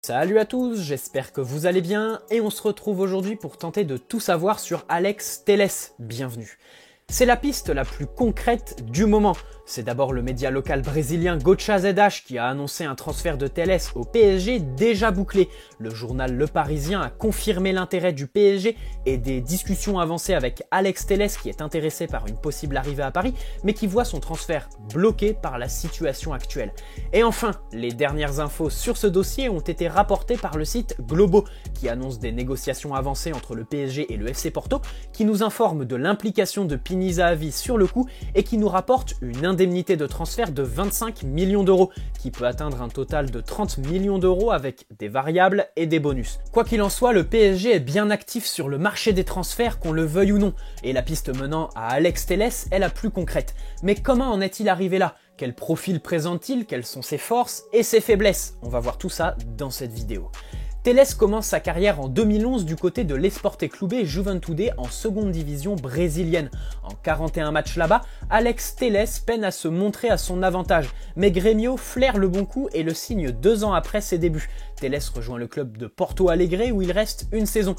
Salut à tous, j'espère que vous allez bien et on se retrouve aujourd'hui pour tenter de tout savoir sur Alex Telles. Bienvenue. C'est la piste la plus concrète du moment. C'est d'abord le média local brésilien Gocha ZH qui a annoncé un transfert de Telles au PSG déjà bouclé. Le journal Le Parisien a confirmé l'intérêt du PSG et des discussions avancées avec Alex Telles qui est intéressé par une possible arrivée à Paris mais qui voit son transfert bloqué par la situation actuelle. Et enfin, les dernières infos sur ce dossier ont été rapportées par le site Globo qui annonce des négociations avancées entre le PSG et le FC Porto, qui nous informe de l'implication de Pini Zahavi sur le coup et qui nous rapporte une indemnité de transfert de 25 millions d'euros qui peut atteindre un total de 30 millions d'euros avec des variables et des bonus. Quoi qu'il en soit, le PSG est bien actif sur le marché des transferts, qu'on le veuille ou non, et la piste menant à Alex Telles est la plus concrète. Mais comment en est-il arrivé là ? Quel profil présente-t-il ? Quelles sont ses forces et ses faiblesses ? On va voir tout ça dans cette vidéo. Telles commence sa carrière en 2011 du côté de l'Esporte Clube Juventude en seconde division brésilienne. En 41 matchs là-bas, Alex Telles peine à se montrer à son avantage, mais Grêmio flaire le bon coup et le signe 2 ans après ses débuts. Telles rejoint le club de Porto Alegre où il reste une saison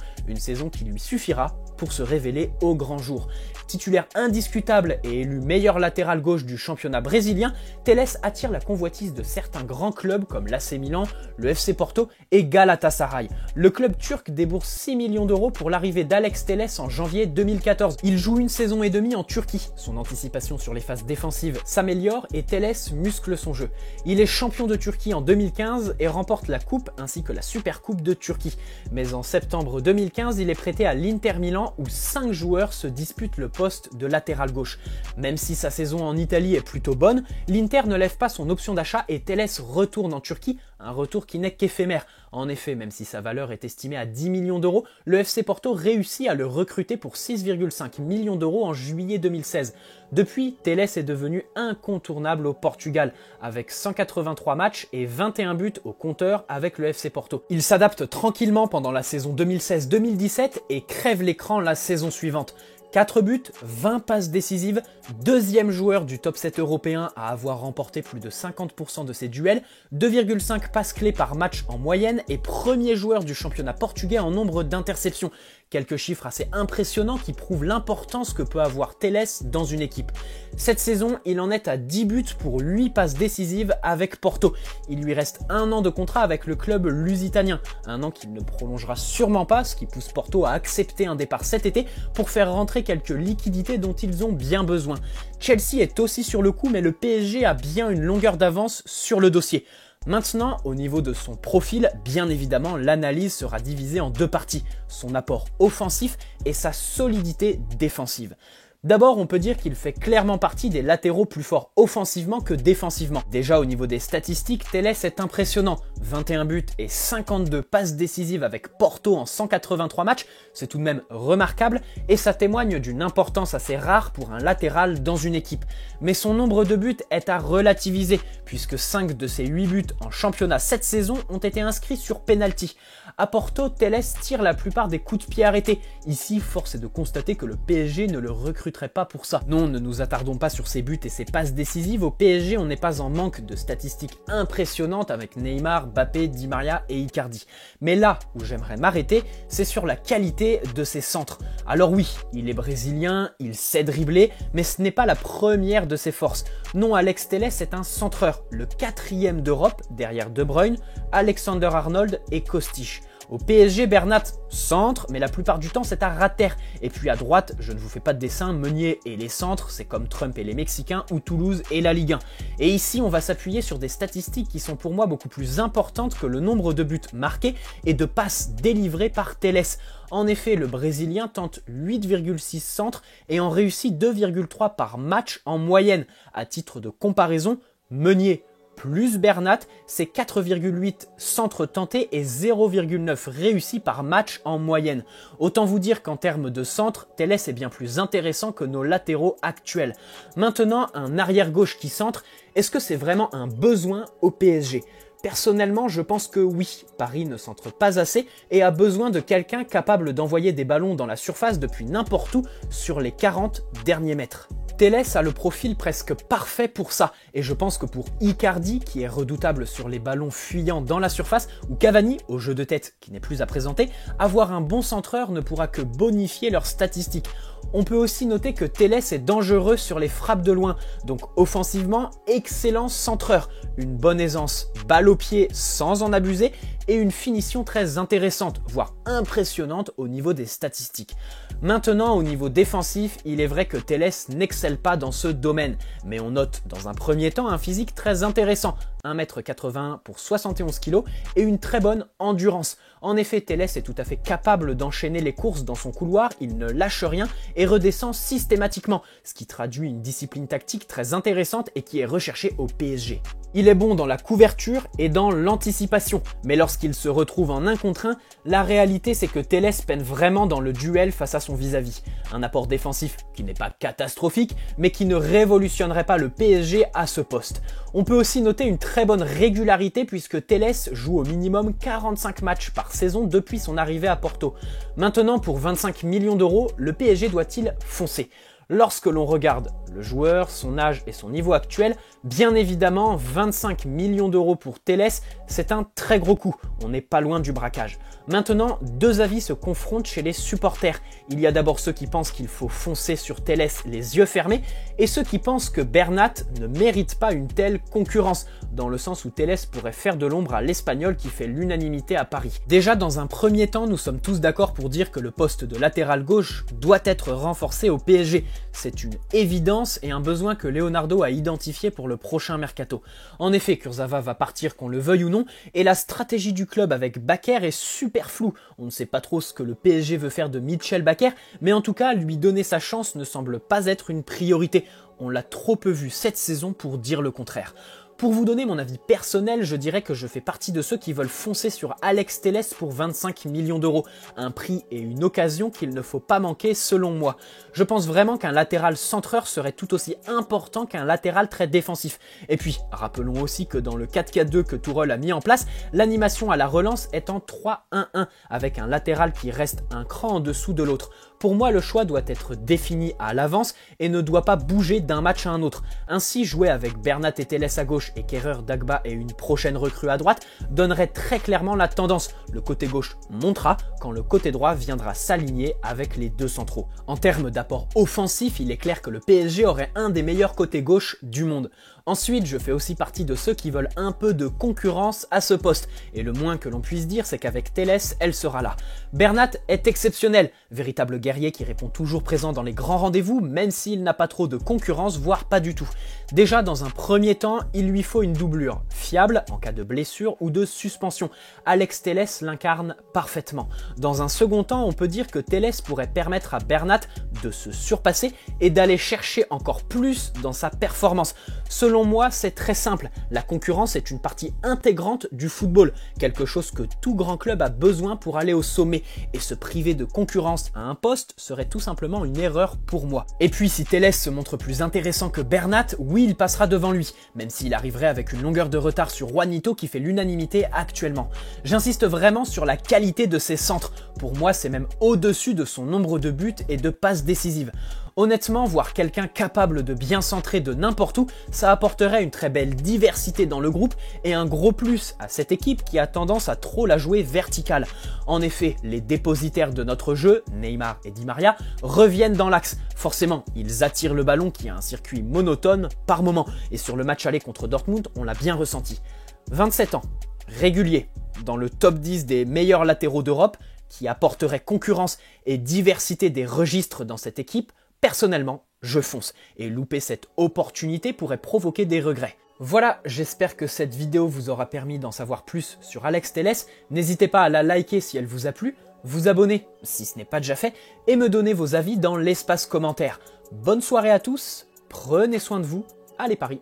qui lui suffira pour se révéler au grand jour. Titulaire indiscutable et élu meilleur latéral gauche du championnat brésilien, Telles attire la convoitise de certains grands clubs comme l'AC Milan, le FC Porto et Galatasaray. Le club turc débourse 6 millions d'euros pour l'arrivée d'Alex Telles en janvier 2014. Il joue une saison et demie en Turquie. Son anticipation sur les phases défensives s'améliore et Telles muscle son jeu. Il est champion de Turquie en 2015 et remporte la coupe ainsi que la Supercoupe de Turquie. Mais en septembre 2015, il est prêté à l'Inter Milan où 5 joueurs se disputent le poste de latéral gauche. Même si sa saison en Italie est plutôt bonne, l'Inter ne lève pas son option d'achat et Telles retourne en Turquie, un retour qui n'est qu'éphémère. En effet, même si sa valeur est estimée à 10 millions d'euros, le FC Porto réussit à le recruter pour 6,5 millions d'euros en juillet 2016. Depuis, Telles est devenu incontournable au Portugal, avec 183 matchs et 21 buts au compteur avec le FC Porto. Il s'adapte tranquillement pendant la saison 2016-2017 et crève l'écran la saison suivante. 4 buts, 20 passes décisives, deuxième joueur du top 7 européen à avoir remporté plus de 50% de ses duels, 2,5 passes clés par match en moyenne et premier joueur du championnat portugais en nombre d'interceptions. Quelques chiffres assez impressionnants qui prouvent l'importance que peut avoir Telles dans une équipe. Cette saison, il en est à 10 buts pour 8 passes décisives avec Porto. Il lui reste 1 an de contrat avec le club lusitanien, un an qu'il ne prolongera sûrement pas, ce qui pousse Porto à accepter un départ cet été pour faire rentrer quelques liquidités dont ils ont bien besoin. Chelsea est aussi sur le coup, mais le PSG a bien une longueur d'avance sur le dossier. Maintenant, au niveau de son profil, bien évidemment, l'analyse sera divisée en 2 parties, son apport offensif et sa solidité défensive. D'abord, on peut dire qu'il fait clairement partie des latéraux plus forts offensivement que défensivement. Déjà au niveau des statistiques, Telles est impressionnant. 21 buts et 52 passes décisives avec Porto en 183 matchs, c'est tout de même remarquable et ça témoigne d'une importance assez rare pour un latéral dans une équipe. Mais son nombre de buts est à relativiser puisque 5 de ses 8 buts en championnat cette saison ont été inscrits sur penalty. À Porto, Telles tire la plupart des coups de pied arrêtés. Ici, force est de constater que le PSG ne le recruterait pas pour ça. Non, ne nous attardons pas sur ses buts et ses passes décisives. Au PSG, on n'est pas en manque de statistiques impressionnantes avec Neymar, Mbappé, Di Maria et Icardi. Mais là où j'aimerais m'arrêter, c'est sur la qualité de ses centres. Alors oui, il est brésilien, il sait dribbler, mais ce n'est pas la première de ses forces. Non, Alex Telles est un centreur, le 4e d'Europe, derrière De Bruyne, Alexander-Arnold et Kostic. Au PSG, Bernat centre, mais la plupart du temps c'est à rater. Et puis à droite, je ne vous fais pas de dessin, Meunier et les centres, c'est comme Trump et les Mexicains ou Toulouse et la Ligue 1. Et ici, on va s'appuyer sur des statistiques qui sont pour moi beaucoup plus importantes que le nombre de buts marqués et de passes délivrées par Telles. En effet, le Brésilien tente 8,6 centres et en réussit 2,3 par match en moyenne. À titre de comparaison, Meunier plus Bernat, c'est 4,8 centres tentés et 0,9 réussis par match en moyenne. Autant vous dire qu'en termes de centre, Telles est bien plus intéressant que nos latéraux actuels. Maintenant, un arrière-gauche qui centre, est-ce que c'est vraiment un besoin au PSG ? Personnellement, je pense que oui, Paris ne centre pas assez et a besoin de quelqu'un capable d'envoyer des ballons dans la surface depuis n'importe où sur les 40 derniers mètres. Telles a le profil presque parfait pour ça, et je pense que pour Icardi, qui est redoutable sur les ballons fuyants dans la surface, ou Cavani, au jeu de tête qui n'est plus à présenter, avoir un bon centreur ne pourra que bonifier leurs statistiques. On peut aussi noter que Telles est dangereux sur les frappes de loin, donc offensivement, excellent centreur, une bonne aisance, balle au pied sans en abuser, et une finition très intéressante, voire impressionnante au niveau des statistiques. Maintenant, au niveau défensif, il est vrai que Telles n'excelle pas dans ce domaine, mais on note dans un premier temps un physique très intéressant, 1m81 pour 71 kg et une très bonne endurance. En effet, Telles est tout à fait capable d'enchaîner les courses dans son couloir, il ne lâche rien et redescend systématiquement, ce qui traduit une discipline tactique très intéressante et qui est recherchée au PSG. Il est bon dans la couverture et dans l'anticipation, mais lorsqu'il se retrouve en 1 contre 1, la réalité c'est que Telles peine vraiment dans le duel face à son vis-à-vis. Un apport défensif qui n'est pas catastrophique, mais qui ne révolutionnerait pas le PSG à ce poste. On peut aussi noter une très bonne régularité puisque Telles joue au minimum 45 matchs par saison depuis son arrivée à Porto. Maintenant, pour 25 millions d'euros, le PSG doit-il foncer ? Lorsque l'on regarde le joueur, son âge et son niveau actuel, bien évidemment 25 millions d'euros pour Telles, c'est un très gros coup, on n'est pas loin du braquage. Maintenant, 2 avis se confrontent chez les supporters. Il y a d'abord ceux qui pensent qu'il faut foncer sur Telles les yeux fermés et ceux qui pensent que Bernat ne mérite pas une telle concurrence, dans le sens où Telles pourrait faire de l'ombre à l'Espagnol qui fait l'unanimité à Paris. Déjà, dans un premier temps, nous sommes tous d'accord pour dire que le poste de latéral gauche doit être renforcé au PSG. C'est une évidence et un besoin que Leonardo a identifié pour le prochain mercato. En effet, Kurzawa va partir qu'on le veuille ou non, et la stratégie du club avec Bakker est super floue. On ne sait pas trop ce que le PSG veut faire de Mitchel Bakker, mais en tout cas, lui donner sa chance ne semble pas être une priorité. On l'a trop peu vu cette saison pour dire le contraire. Pour vous donner mon avis personnel, je dirais que je fais partie de ceux qui veulent foncer sur Alex Telles pour 25 millions d'euros. Un prix et une occasion qu'il ne faut pas manquer selon moi. Je pense vraiment qu'un latéral centreur serait tout aussi important qu'un latéral très défensif. Et puis, rappelons aussi que dans le 4-4-2 que Tourelle a mis en place, l'animation à la relance est en 3-1-1, avec un latéral qui reste un cran en dessous de l'autre. Pour moi, le choix doit être défini à l'avance et ne doit pas bouger d'un match à un autre. Ainsi, jouer avec Bernat et Telles à gauche et Kerrer, Dagba et une prochaine recrue à droite donnerait très clairement la tendance. Le côté gauche montera quand le côté droit viendra s'aligner avec les 2 centraux. En termes d'apport offensif, il est clair que le PSG aurait un des meilleurs côtés gauche du monde. Ensuite, je fais aussi partie de ceux qui veulent un peu de concurrence à ce poste. Et le moins que l'on puisse dire, c'est qu'avec Telles, elle sera là. Bernat est exceptionnel, véritable guerrier qui répond toujours présent dans les grands rendez-vous, même s'il n'a pas trop de concurrence, voire pas du tout. Déjà, dans un premier temps, il lui faut une doublure, fiable en cas de blessure ou de suspension. Alex Telles l'incarne parfaitement. Dans un second temps, on peut dire que Telles pourrait permettre à Bernat de se surpasser et d'aller chercher encore plus dans sa performance. Selon moi, c'est très simple. La concurrence est une partie intégrante du football, quelque chose que tout grand club a besoin pour aller au sommet. Et se priver de concurrence à un poste serait tout simplement une erreur pour moi. Et puis, si Telles se montre plus intéressant que Bernat, oui, il passera devant lui, même s'il arriverait avec une longueur de retard sur Juanito qui fait l'unanimité actuellement. J'insiste vraiment sur la qualité de ses centres. Pour moi, c'est même au-dessus de son nombre de buts et de passes décisives. Honnêtement, voir quelqu'un capable de bien centrer de n'importe où, ça apporterait une très belle diversité dans le groupe et un gros plus à cette équipe qui a tendance à trop la jouer verticale. En effet, les dépositaires de notre jeu, Neymar et Di Maria, reviennent dans l'axe. Forcément, ils attirent le ballon qui a un circuit monotone par moment. Et sur le match aller contre Dortmund, on l'a bien ressenti. 27 ans, régulier, dans le top 10 des meilleurs latéraux d'Europe, qui apporterait concurrence et diversité des registres dans cette équipe. Personnellement, je fonce et louper cette opportunité pourrait provoquer des regrets. Voilà, j'espère que cette vidéo vous aura permis d'en savoir plus sur Alex Telles. N'hésitez pas à la liker si elle vous a plu, vous abonner si ce n'est pas déjà fait et me donner vos avis dans l'espace commentaire. Bonne soirée à tous, prenez soin de vous, allez Paris,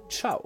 ciao.